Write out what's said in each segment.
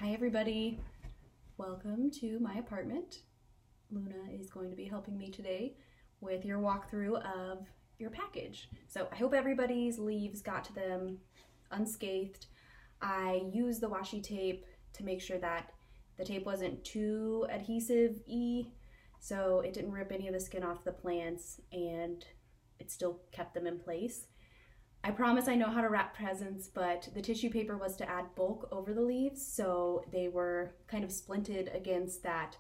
Hi everybody, welcome to my apartment. Luna is going to be helping me today with your walkthrough of your package. So I hope everybody's leaves got to them unscathed. I used the washi tape to make sure that the tape wasn't too adhesive-y, so it didn't rip any of the skin off the plants and it still kept them in place. I promise I know how to wrap presents, but the tissue paper was to add bulk over the leaves, so they were kind of splinted against that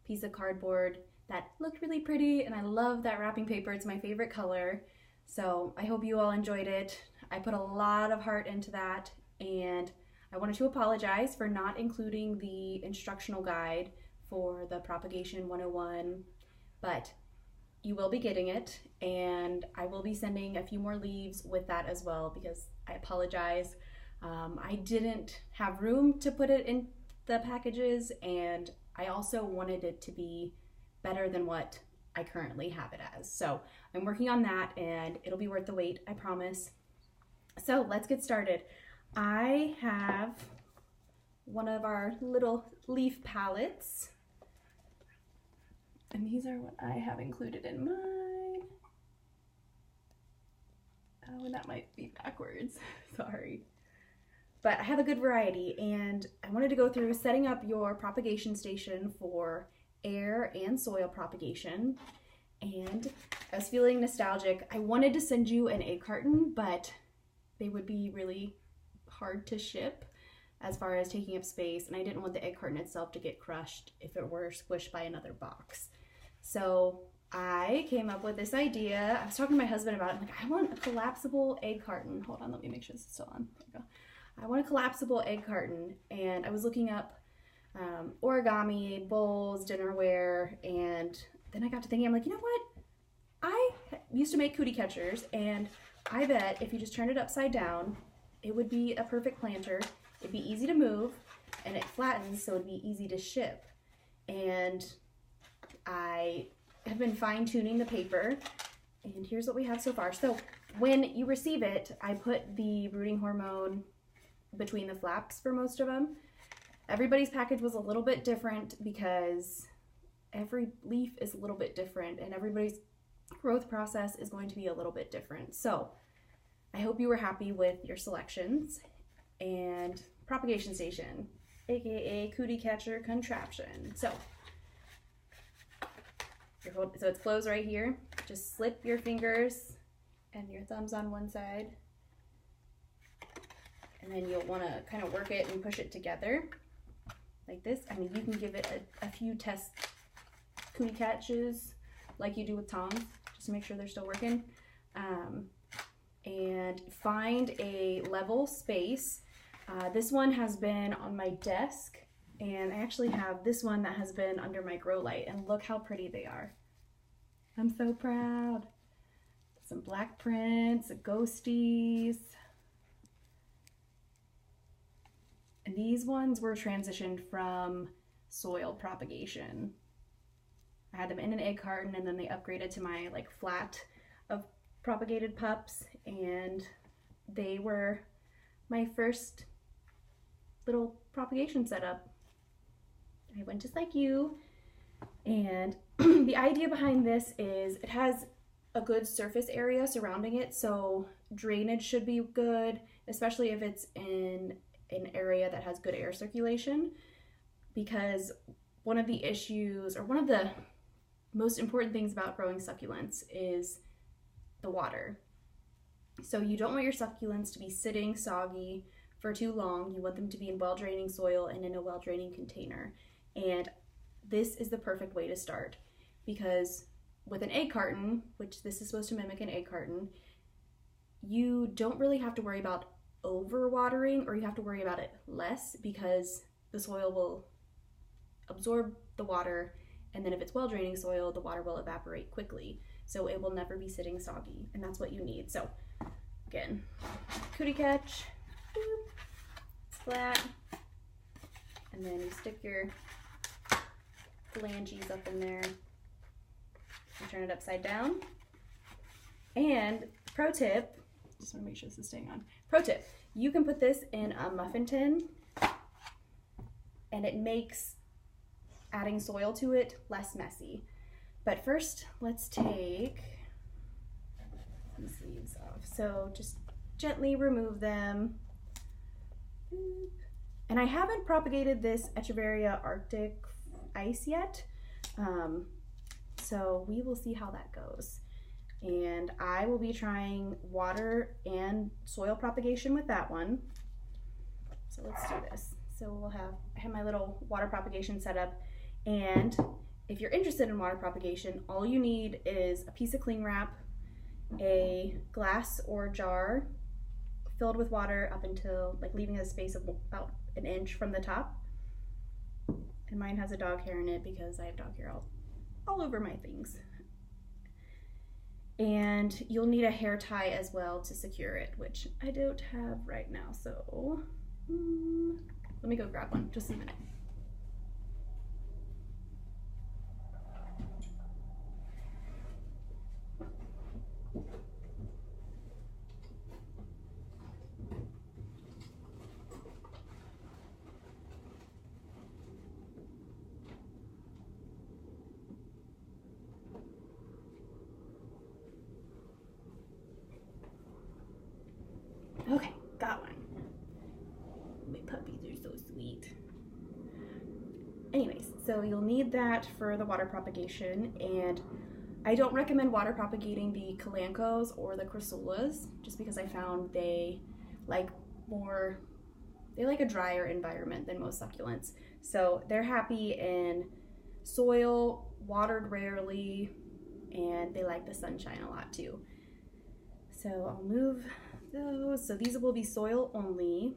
piece of cardboard that looked really pretty, and I love that wrapping paper. It's my favorite color, so I hope you all enjoyed it. I put a lot of heart into that, and I wanted to apologize for not including the instructional guide for the Propagation 101, but you will be getting it, and I will be sending a few more leaves with that as well, because I apologize. I didn't have room to put it in the packages, and I also wanted it to be better than what I currently have it as. So I'm working on that, and it'll be worth the wait, I promise. So let's get started. I have one of our little leaf palettes. And these are what I have included in mine. Oh, and that might be backwards, sorry. But I have a good variety, and I wanted to go through setting up your propagation station for air and soil propagation. And I was feeling nostalgic. I wanted to send you an egg carton, but they would be really hard to ship as far as taking up space, and I didn't want the egg carton itself to get crushed if it were squished by another box. So I came up with this idea. I was talking to my husband about it. I'm like, I want a collapsible egg carton. Hold on, let me make sure this is still on. There we go. I want a collapsible egg carton, and I was looking up origami, bowls, dinnerware, and then I got to thinking, I'm like, you know what? I used to make cootie catchers, and I bet if you just turned it upside down, it would be a perfect planter. It'd be easy to move, and it flattens, so it'd be easy to ship. And I have been fine-tuning the paper, and here's what we have so far. So when you receive it, I put the rooting hormone between the flaps for most of them. Everybody's package was a little bit different because every leaf is a little bit different, and everybody's growth process is going to be a little bit different. So I hope you were happy with your selections. And propagation station, aka cootie catcher contraption. So it's closed right here. Just slip your fingers and your thumbs on one side, and then you'll want to kind of work it and push it together like this. I mean, you can give it a few test cootie catches like you do with tongs, just to make sure they're still working. And find a level space. This one has been on my desk, and I actually have this one that has been under my grow light, and look how pretty they are. I'm so proud. Some black prints, ghosties. And these ones were transitioned from soil propagation. I had them in an egg carton, and then they upgraded to my like flat of propagated pups, and they were my first little propagation setup. I went just like you, and the idea behind this is it has a good surface area surrounding it, so drainage should be good, especially if it's in an area that has good air circulation, because one of the issues, or one of the most important things about growing succulents is the water. So you don't want your succulents to be sitting soggy for too long. You want them to be in well-draining soil and in a well-draining container. And this is the perfect way to start, because with an egg carton, which this is supposed to mimic an egg carton, you don't really have to worry about over-watering, or you have to worry about it less, because the soil will absorb the water, and then if it's well-draining soil, the water will evaporate quickly. So it will never be sitting soggy, and that's what you need. So again, cootie catch, boop, flat, and then you stick your phalanges up in there and turn it upside down. And pro tip, just want to make sure this is staying on. Pro tip, you can put this in a muffin tin and it makes adding soil to it less messy. But first, let's take these leaves off. So just gently remove them. And I haven't propagated this Echeveria Arctic ice yet, so we will see how that goes. And I will be trying water and soil propagation with that one. So let's do this. So I have my little water propagation set up, and if you're interested in water propagation, all you need is a piece of cling wrap, a glass or jar filled with water up until, like, leaving a space of about an inch from the top. And mine has a dog hair in it because I have dog hair all over my things. And you'll need a hair tie as well to secure it, which I don't have right now. So let me go grab one, just a minute. Okay, got one. My puppies are so sweet. Anyways, so you'll need that for the water propagation, and I don't recommend water propagating the calancos or the crassulas, just because I found they like a drier environment than most succulents. So they're happy in soil, watered rarely, and they like the sunshine a lot too. So I'll move those. So these will be soil only.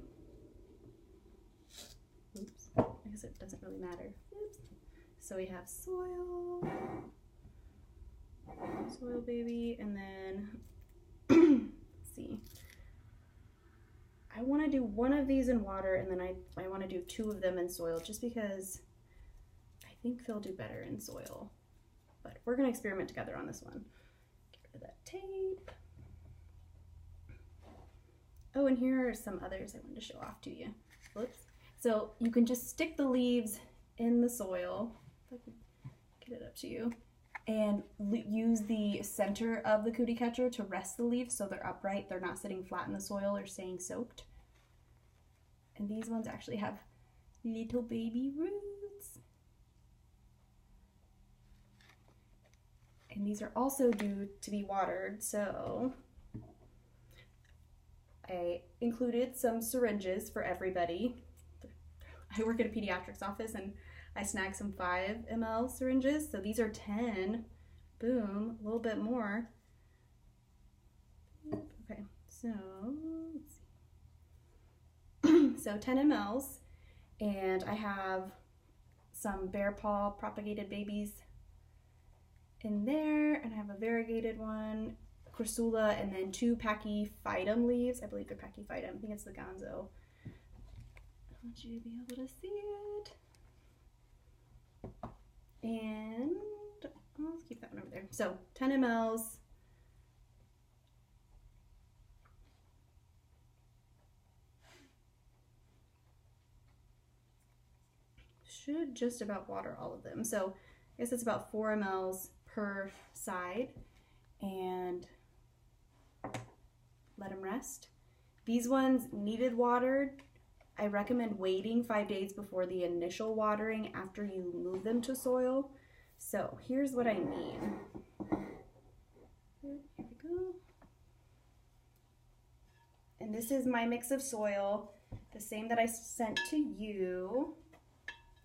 Oops, I guess it doesn't really matter. Oops. So we have soil baby, and then let's see. I want to do one of these in water, and then I want to do two of them in soil, just because I think they'll do better in soil. But we're going to experiment together on this one. Get rid of that tape. Oh, and here are some others I wanted to show off to you. Whoops. So you can just stick the leaves in the soil, if I can get it up to you, and use the center of the cootie catcher to rest the leaves so they're upright. They're not sitting flat in the soil or staying soaked. And these ones actually have little baby roots. And these are also due to be watered, so I included some syringes for everybody. I work at a pediatrics office, and I snagged some 5 ml syringes. So these are 10. Boom, a little bit more. Okay, so let's see. So 10 mLs, and I have some bear paw propagated babies in there, and I have a variegated one, crassula, and then 2 pachyphytum leaves. I believe they're pachyphytum. I think it's the gonzo. I want you to be able to see it. And let's keep that one over there. So 10 mLs. Should just about water all of them. So I guess it's about 4 mLs per side, and let them rest. These ones needed watered. I recommend waiting 5 days before the initial watering after you move them to soil. So here's what I mean. Here we go. And this is my mix of soil, the same that I sent to you.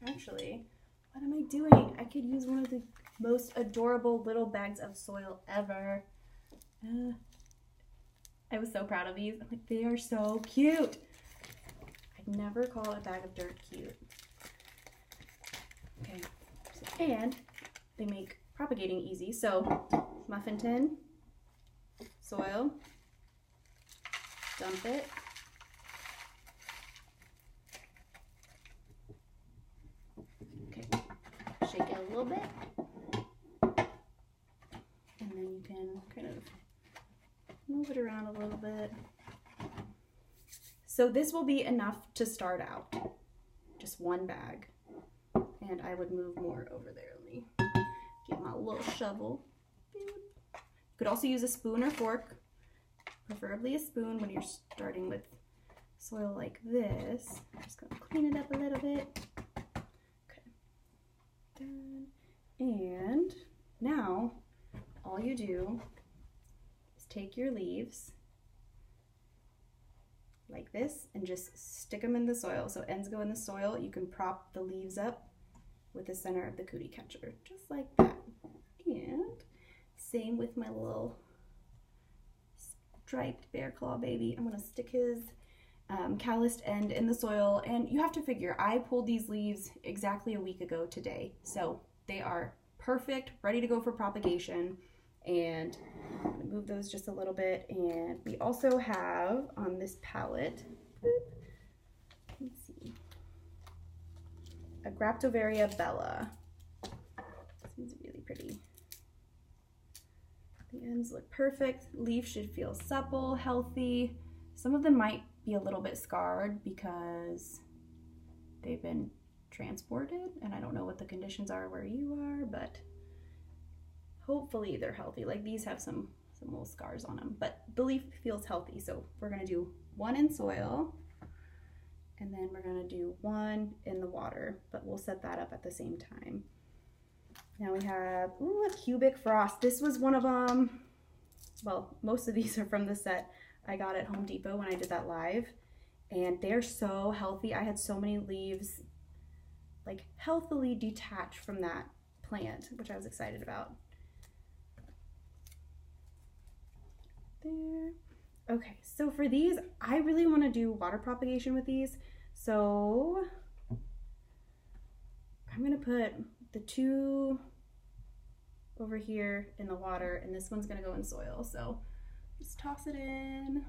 Actually, what am I doing? I could use one of the most adorable little bags of soil ever. I was so proud of these. I'm like, they are so cute. I'd never call a bag of dirt cute. Okay, and they make propagating easy. So muffin tin, soil, dump it. Okay, shake it a little bit. And then you can kind of move it around a little bit. So this will be enough to start out. just one bag. And I would move more over there. Let me get my little shovel. You could also use a spoon or fork, preferably a spoon when you're starting with soil like this. I'm just gonna clean it up a little bit. Okay. Done. And now all you do is take your leaves like this and just stick them in the soil. So ends go in the soil. You can prop the leaves up with the center of the cootie catcher, just like that. And same with my little striped bear claw baby. I'm gonna stick his callused end in the soil, and you have to figure, I pulled these leaves exactly a week ago today, so they are perfect, ready to go for propagation. And I'm gonna move those just a little bit. And we also have on this palette, let's see, a Graptovaria bella. This is really pretty. The ends look perfect. Leaf should feel supple, healthy. Some of them might be a little bit scarred because they've been transported, and I don't know what the conditions are where you are, but hopefully they're healthy. Like these have some little scars on them, but the leaf feels healthy. So we're gonna do one in soil, and then we're gonna do one in the water, but we'll set that up at the same time. Now we have, ooh, a cubic frost. This was one of them. Well, most of these are from the set I got at Home Depot when I did that live, and they're so healthy. I had so many leaves like healthily detached from that plant, which I was excited about. There. Okay, so for these, I really want to do water propagation with these. So I'm gonna put the two over here in the water, and this one's gonna go in soil. So just toss it in.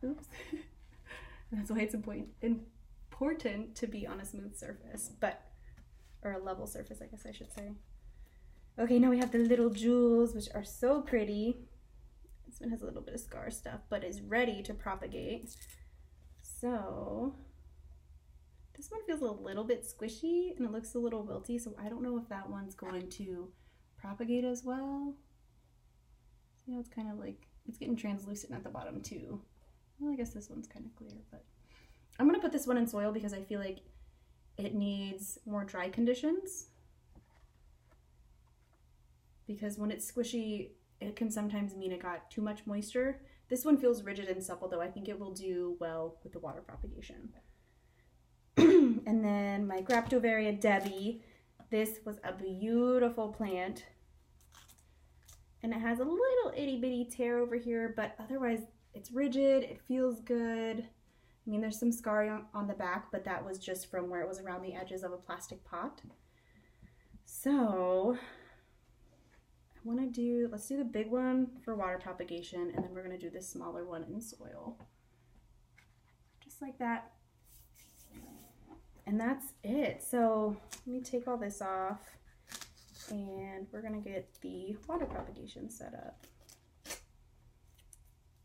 Oops. That's why it's important to be on a smooth surface, or a level surface, I guess I should say. Okay, now we have the little jewels, which are so pretty. This one has a little bit of scar stuff, but is ready to propagate. So this one feels a little bit squishy and it looks a little wilty, so I don't know if that one's going to propagate as well. See how it's kind of like, it's getting translucent at the bottom too. Well, I guess this one's kind of clear, but I'm gonna put this one in soil because I feel like it needs more dry conditions. Because when it's squishy, it can sometimes mean it got too much moisture. This one feels rigid and supple though. I think it will do well with the water propagation. And then my Graptovaria Debbie. This was a beautiful plant. And it has a little itty bitty tear over here, but otherwise it's rigid, it feels good. I mean, there's some scarring on the back, but that was just from where it was around the edges of a plastic pot. So let's do the big one for water propagation, and then we're gonna do this smaller one in soil. Just like that. And that's it. So let me take all this off, and we're gonna get the water propagation set up.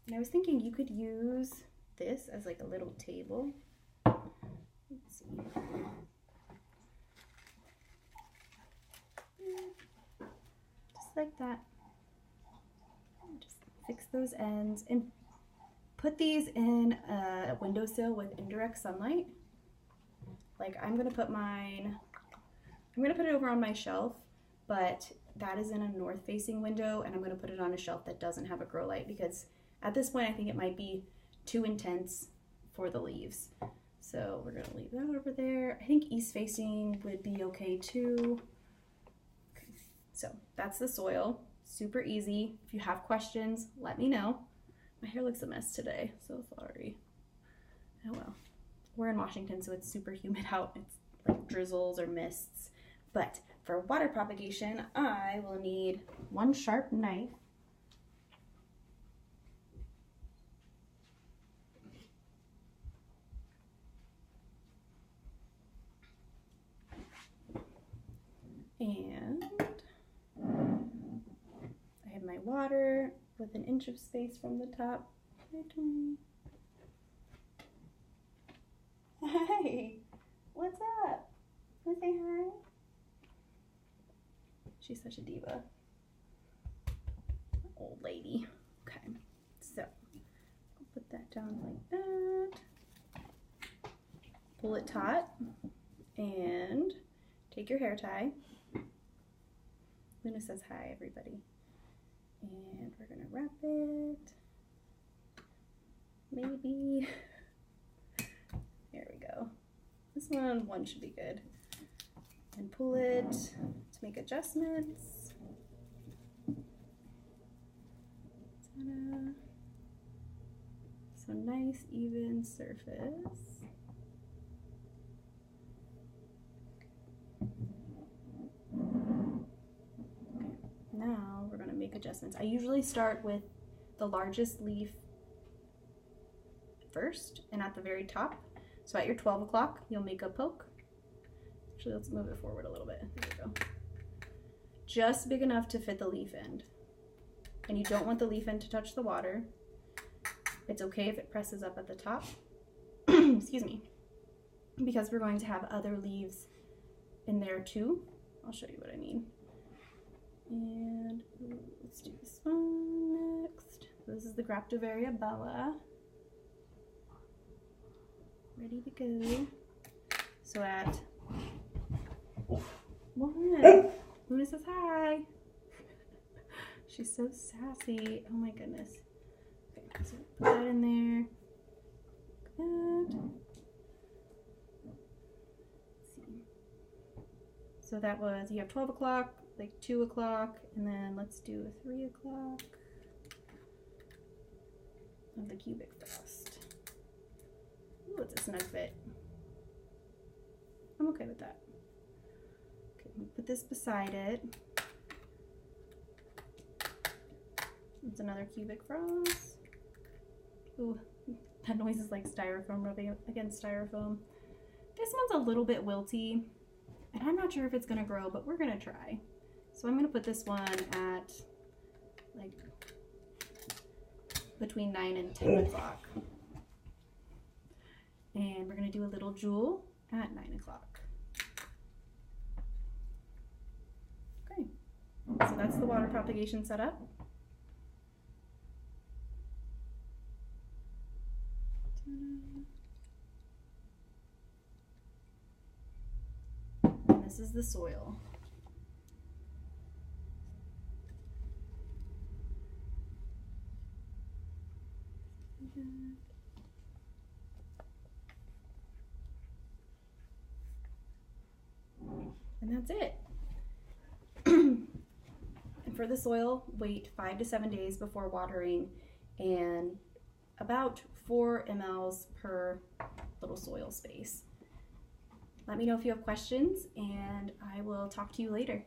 And I was thinking you could use this as like a little table. Let's see. Just like that. Just fix those ends and put these in a windowsill with indirect sunlight. Like I'm gonna put it over on my shelf, but that is in a north facing window, and I'm gonna put it on a shelf that doesn't have a grow light because at this point I think it might be too intense for the leaves. So we're gonna leave that over there. I think east facing would be okay too. Okay, so that's the soil, super easy. If you have questions, let me know. My hair looks a mess today, so sorry. Oh well. We're in Washington, so it's super humid out. It's like drizzles or mists. But for water propagation, I will need one sharp knife. And I have my water with an inch of space from the top. Hi, Tony. Hi. What's up? Wanna say hi? She's such a diva. Old lady. Okay, so I'll put that down like that. Pull it taut and take your hair tie. Luna says hi, everybody. And we're gonna wrap it. Maybe. There we go. This one should be good. And pull it to make adjustments. Ta-da. So nice, even surface. Now we're going to make adjustments. I usually start with the largest leaf first and at the very top. So at your 12 o'clock, you'll make a poke. Actually, let's move it forward a little bit. There we go. Just big enough to fit the leaf end. And you don't want the leaf end to touch the water. It's okay if it presses up at the top. Excuse me. Because we're going to have other leaves in there too. I'll show you what I mean. And let's do this one next. This is the Graptovaria bella. Ready to go. So at one, Luna says hi. She's so sassy. Oh my goodness. Okay, so put that in there. Good. Let's see. So that was, you have 12 o'clock, like 2 o'clock, and then let's do a 3 o'clock of the cubic frost. Ooh, it's a snug fit. I'm okay with that. Okay, I'm gonna put this beside it. It's another cubic frost. Ooh, that noise is like styrofoam rubbing against styrofoam. This one's a little bit wilty, and I'm not sure if it's gonna grow, but we're gonna try. So I'm gonna put this one at like between 9 and 10 o'clock. And we're gonna do a little jewel at 9 o'clock. Okay, so that's the water propagation setup. And this is the soil. And that's it. And for the soil, wait 5 to 7 days before watering and about 4 mLs per little soil space. Let me know if you have questions, and I will talk to you later.